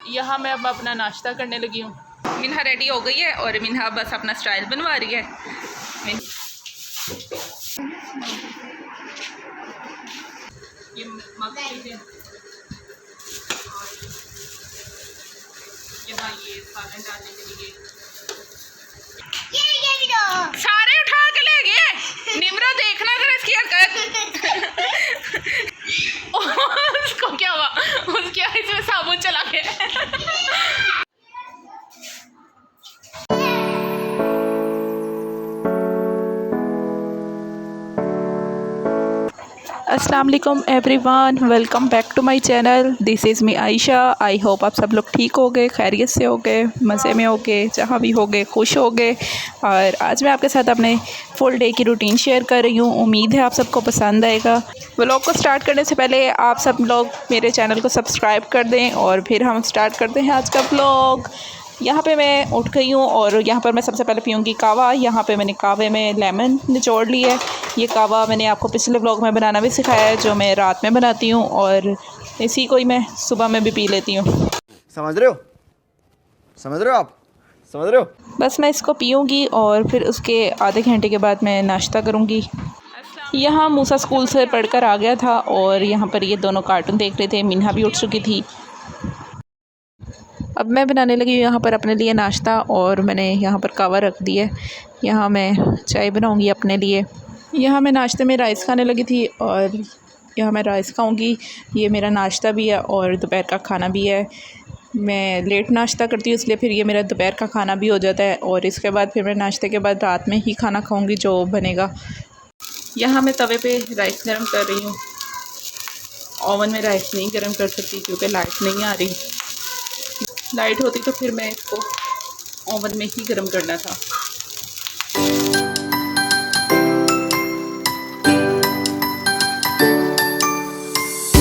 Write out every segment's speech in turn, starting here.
यहाँ मैं अब अपना नाश्ता करने लगी हूँ। मिन्हा रेडी हो गई है और मिन्हा बस अपना स्टाइल बनवा रही है। ये मग लीजिए, यहाँ ये सालन डालने के लिए सारे उठा के ले गए। निमरा देखना जरा इसकी हरकत। उसको क्या हुआ? उसके आईज में साबुन चला गया। अस्सलाम वालेकुम everyone, welcome back to my channel. This is me Ayesha. I hope आप सब लोग ठीक हो गए, खैरियत से हो गए, मज़े में हो गए, जहाँ भी हो गए खुश हो गए। और आज मैं आपके साथ अपने फुल डे की रूटीन शेयर कर रही हूँ। उम्मीद है आप सबको पसंद आएगा। व्लॉग को स्टार्ट करने से पहले आप सब लोग मेरे चैनल को सब्सक्राइब कर दें और फिर हम स्टार्ट करते हैं आज का व्लॉग। यहाँ पे मैं उठ गई हूँ और यहाँ पर मैं सबसे पहले पीऊँगी कावा। यहाँ पे मैंने कावे में लेमन निचोड़ ली है। ये कावा मैंने आपको पिछले व्लॉग में बनाना भी सिखाया है, जो मैं रात में बनाती हूँ और इसी को ही मैं सुबह में भी पी लेती हूँ। समझ रहे हो? समझ रहे हो आप? समझ रहे हो? बस मैं इसको पीऊँगी और फिर उसके आधे घंटे के बाद मैं नाश्ता करूँगी। यहाँ मूसा स्कूल से पढ़कर आ गया था और यहाँ पर ये दोनों कार्टून देख रहे थे। मिन्हा भी उठ चुकी थी। अब मैं बनाने लगी हूँ यहाँ पर अपने लिए नाश्ता और मैंने यहाँ पर कावा रख दी है। यहाँ मैं चाय बनाऊँगी अपने लिए। यहाँ मैं नाश्ते में राइस खाने लगी थी और यहाँ मैं राइस खाऊँगी। ये मेरा नाश्ता भी है और दोपहर का खाना भी है। मैं लेट नाश्ता करती हूँ इसलिए फिर ये मेरा दोपहर का खाना भी हो जाता है और इसके बाद फिर मैं नाश्ते के बाद रात में ही खाना खाऊँगी जो बनेगा। यहाँ मैं तवे पे राइस गर्म कर रही हूँ। ओवन में राइस नहीं गर्म कर सकती क्योंकि लाइट नहीं आ रही। लाइट होती तो फिर मैं इसको ओवन में ही गर्म करना था।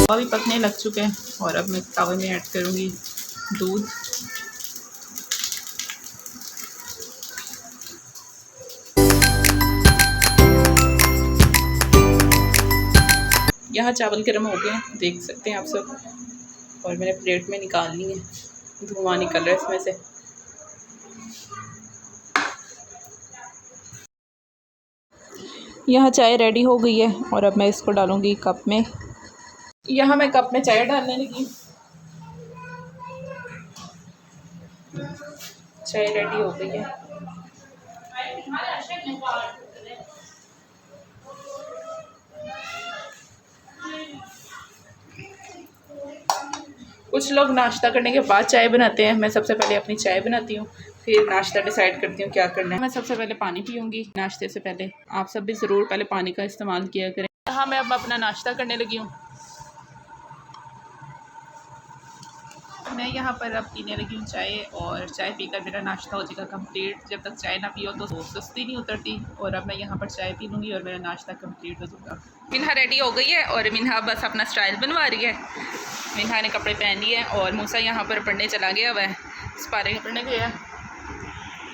तवा भी पकने लग चुके हैं और अब मैं तवे में ऐड करूँगी दूध। यहाँ चावल गर्म हो गए हैं, देख सकते हैं आप सब। और मैंने प्लेट में निकाल ली है, धुआं निकल रहा है इसमें से। यहाँ चाय रेडी हो गई है और अब मैं इसको डालूँगी कप में। यहाँ मैं कप में चाय डालने लगी। चाय रेडी हो गई है। कुछ लोग नाश्ता करने के बाद चाय बनाते हैं। मैं सबसे पहले अपनी चाय बनाती हूँ, फिर नाश्ता डिसाइड करती हूँ क्या करना है। मैं सबसे पहले पानी पीऊँगी नाश्ते से पहले। आप सब भी ज़रूर पहले पानी का इस्तेमाल किया करें। यहाँ मैं अब अपना नाश्ता करने लगी हूँ। मैं यहाँ पर अब पीने लगी हूँ चाय और चाय पीकर मेरा नाश्ता हो जाएगा कंप्लीट। जब तक चाय ना पियो तो सुस्ती नहीं उतरती। और अब मैं यहाँ पर चाय पी लूँगी और मेरा नाश्ता कंप्लीट हो जाएगा। मिन्हा रेडी हो गई है और मिन्हा बस अपना स्टाइल बनवा रही है। मिन्हा ने कपड़े पहन लिए हैं और मूसा यहाँ पर पढ़ने चला गया हुआ है। स्पारे पढ़ने गया।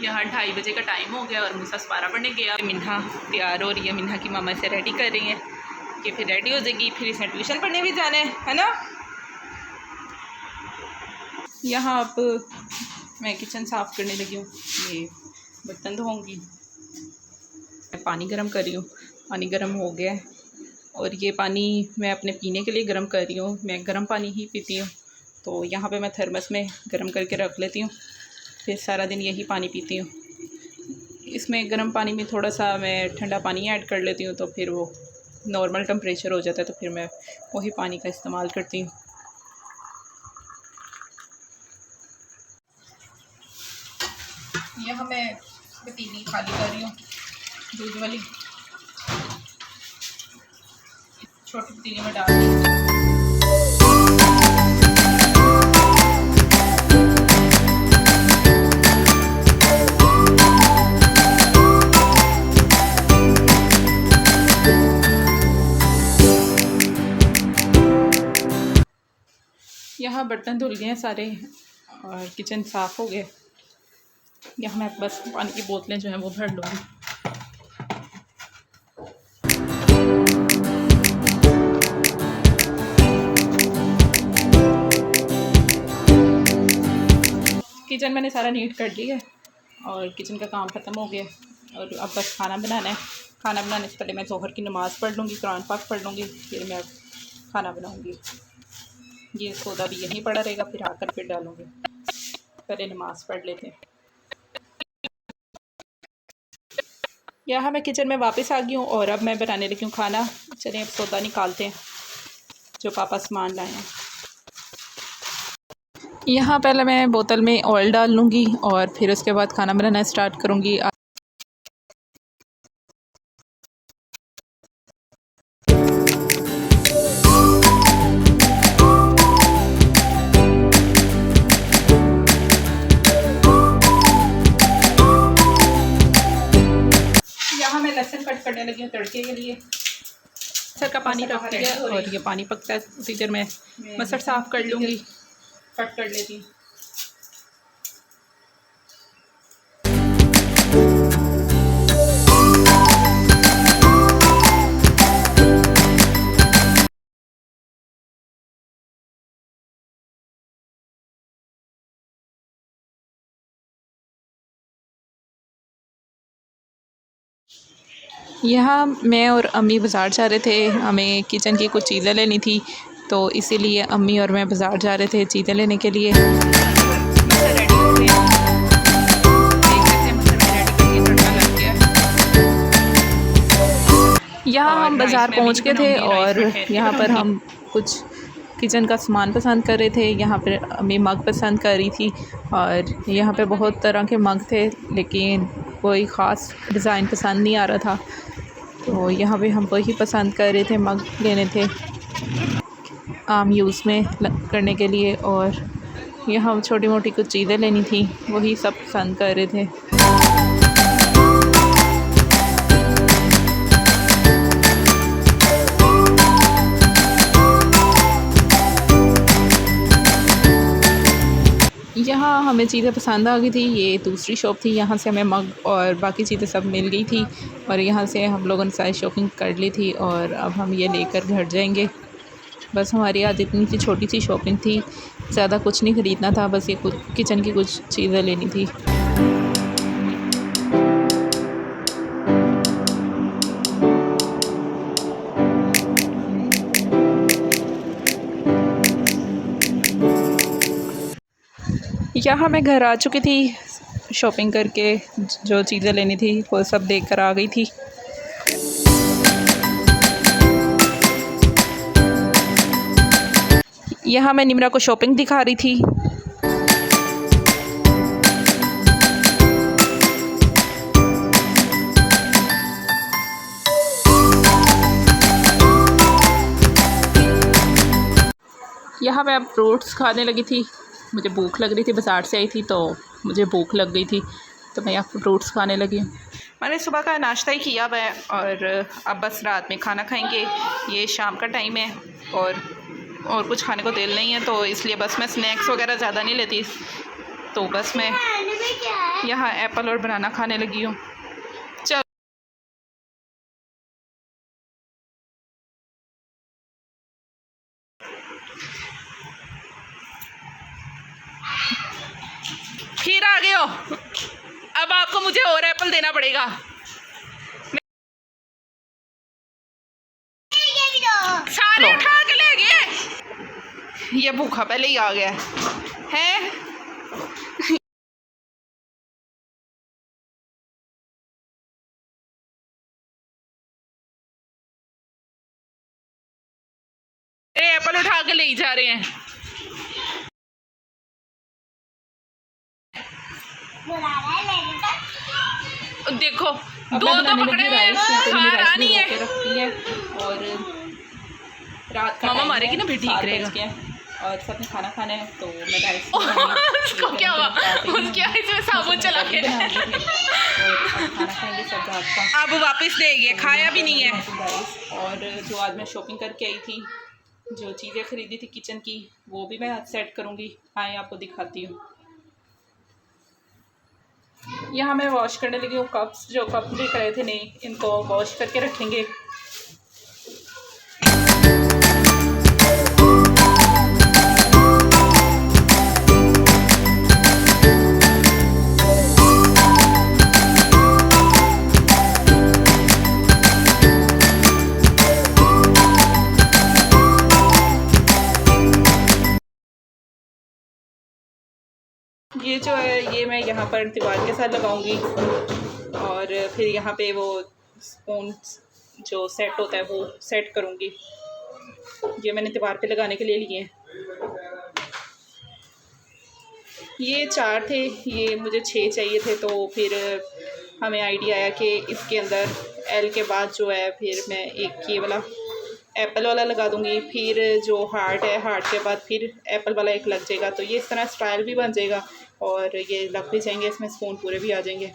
यहाँ 2:30 बजे का टाइम हो गया और मूसा स्पारा पढ़ने गया। मिन्हा तैयार हो रही है। मिन्हा की मामा इसे रेडी कर रही हैं कि फिर रेडी हो जाएगी, फिर इसने ट्यूशन पढ़ने भी जाना है ना। यहाँ अब मैं किचन साफ़ करने लगी हूँ। ये बर्तन धोऊँगी। मैं पानी गर्म कर रही हूँ। पानी गर्म हो गया है और ये पानी मैं अपने पीने के लिए गर्म कर रही हूँ। मैं गर्म पानी ही पीती हूँ तो यहाँ पे मैं थर्मस में गर्म करके रख लेती हूँ, फिर सारा दिन यही पानी पीती हूँ। इसमें गर्म पानी में थोड़ा सा मैं ठंडा पानी ऐड कर लेती हूँ तो फिर वो नॉर्मल टेम्परेचर हो जाता है, तो फिर मैं वही पानी का इस्तेमाल करती हूँ। यहाँ मैं पतीली खाली कर रही हूँ, दूध वाली छोटी पतीली में डाल रही हूँ। यहाँ बर्तन धुल गए हैं सारे और किचन साफ़ हो गया। यहाँ मैं बस पानी की बोतलें जो हैं वो भर लूँगी। किचन मैंने सारा नीट कर लिया है और किचन का काम ख़त्म हो गया और अब बस खाना बनाना है। खाना बनाने से पहले मैं ज़ोहर की नमाज़ पढ़ लूँगी, कुरान पाक पढ़ लूँगी, फिर मैं खाना बनाऊँगी। ये सौदा भी यहीं पड़ा रहेगा, फिर आकर फिर डालूँगी। पहले नमाज़ पढ़ लेते हैं। यहाँ मैं किचन में वापस आ गई हूँ और अब मैं बनाने लगी हूँ खाना। चलिए अब सौदा निकालते हैं जो पापा सामान लाए हैं। यहाँ पहले मैं बोतल में ऑयल डाल लूँगी और फिर उसके बाद खाना बनाना स्टार्ट करूँगी। यहाँ मैं लहसुन कट करने लगी हूँ तड़के के लिए। मसर का पानी रख दिया और ये पानी पकता है, उसी देर में मसर साफ़ कर लूँगी, कट कर लेती हूँ। यहाँ मैं और अम्मी बाज़ार जा रहे थे, हमें किचन की कुछ चीज़ें लेनी थी, तो इसीलिए अम्मी और मैं बाज़ार जा रहे थे चीज़ें लेने के लिए। यहाँ हम बाज़ार पहुँच गए थे और यहाँ पर हम कुछ किचन का सामान पसंद कर रहे थे। यहाँ पर अम्मी मग पसंद कर रही थी और यहाँ पे बहुत तरह के मग थे, लेकिन कोई ख़ास डिज़ाइन पसंद नहीं आ रहा था, तो यहाँ पे हम वही पसंद कर रहे थे, मग लेने थे आम यूज़ में करने के लिए। और यहाँ छोटी मोटी कुछ चीज़ें लेनी थी, वही सब पसंद कर रहे थे। यहाँ हमें चीज़ें पसंद आ गई थी। ये दूसरी शॉप थी, यहाँ से हमें मग और बाकी चीज़ें सब मिल गई थी और यहाँ से हम लोगों ने सारी शॉपिंग कर ली थी और अब हम ये लेकर घर जाएंगे। बस हमारी आज इतनी सी छोटी सी शॉपिंग थी, ज़्यादा कुछ नहीं ख़रीदना था, बस ये कुछ किचन की कुछ चीज़ें लेनी थी। यहाँ मैं घर आ चुकी थी, शॉपिंग करके जो चीज़ें लेनी थी वो सब देख कर आ गई थी। यहाँ मैं निमरा को शॉपिंग दिखा रही थी। यहाँ मैं अब फ्रूट्स खाने लगी थी, मुझे भूख लग रही थी, बाज़ार से आई थी तो मुझे भूख लग गई थी, तो मैं यहाँ फ्रूट्स खाने लगी हूँ। मैंने सुबह का नाश्ता ही किया हुआ है और अब बस रात में खाना खाएंगे। ये शाम का टाइम है और कुछ खाने को दिल नहीं है, तो इसलिए बस मैं स्नैक्स वगैरह ज़्यादा नहीं लेती, तो बस मैं यहाँ एप्पल और बनाना खाने लगी हूँ। चल फिर आ गए हो, अब आपको मुझे और एप्पल देना पड़ेगा। सारे उठा के ले गए, ये भूखा पहले ही आ गया है। एप्पल उठा के ले जा रहे हैं। देखो दो तो पकड़े हुए खा रानी है और रात का मामा मारेगी ना, फिर ठीक रहेगा। और सबने खाना खाना है तो मैं राइस उसको क्या हुआ, उसके आइस में साबुन चला के और खाना खाएंगे सब रात का। अब वापस ले गए, खाया भी नहीं है। और जो आज मैं शॉपिंग करके आई थी, जो चीज़ें ख़रीदी थी किचन की, वो भी मैं आज सेट करूँगी। आए आपको दिखाती हूँ। यहाँ मैं वॉश करने लगी हूँ कप्स, जो कप लेकर आए थे नए, इनको वॉश करके रखेंगे। ये जो है ये मैं यहाँ पर दीवार के साथ लगाऊंगी और फिर यहाँ पे वो स्पून जो सेट होता है वो सेट करूँगी। ये मैंने दीवार पे लगाने के लिए लिए हैं। ये 4 थे, ये मुझे 6 चाहिए थे, तो फिर हमें आइडिया आया कि इसके अंदर एल के बाद जो है फिर मैं एक ये वाला एप्पल वाला लगा दूँगी, फिर जो हार्ट है हार्ट के बाद फिर एप्पल वाला एक लग जाएगा, तो ये इस तरह स्टाइल भी बन जाएगा और ये लग भी जाएंगे, इसमें स्पून पूरे भी आ जाएंगे।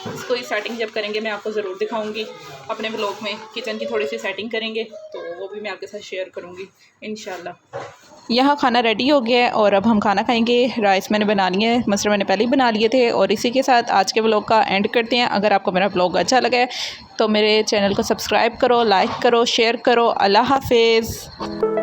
इसको ही सेटिंग जब करेंगे मैं आपको ज़रूर दिखाऊंगी अपने व्लॉग में। किचन की थोड़ी सी सेटिंग करेंगे तो वो भी मैं आपके साथ शेयर करूंगी इंशाल्लाह। यहाँ खाना रेडी हो गया है और अब हम खाना खाएंगे। राइस मैंने बना लिए हैं, मटर मैंने पहले ही बना लिए थे। और इसी के साथ आज के व्लॉग का एंड करते हैं। अगर आपको मेरा व्लॉग अच्छा लगा है तो मेरे चैनल को सब्सक्राइब करो, लाइक करो, शेयर करो। अल्लाह हाफिज़।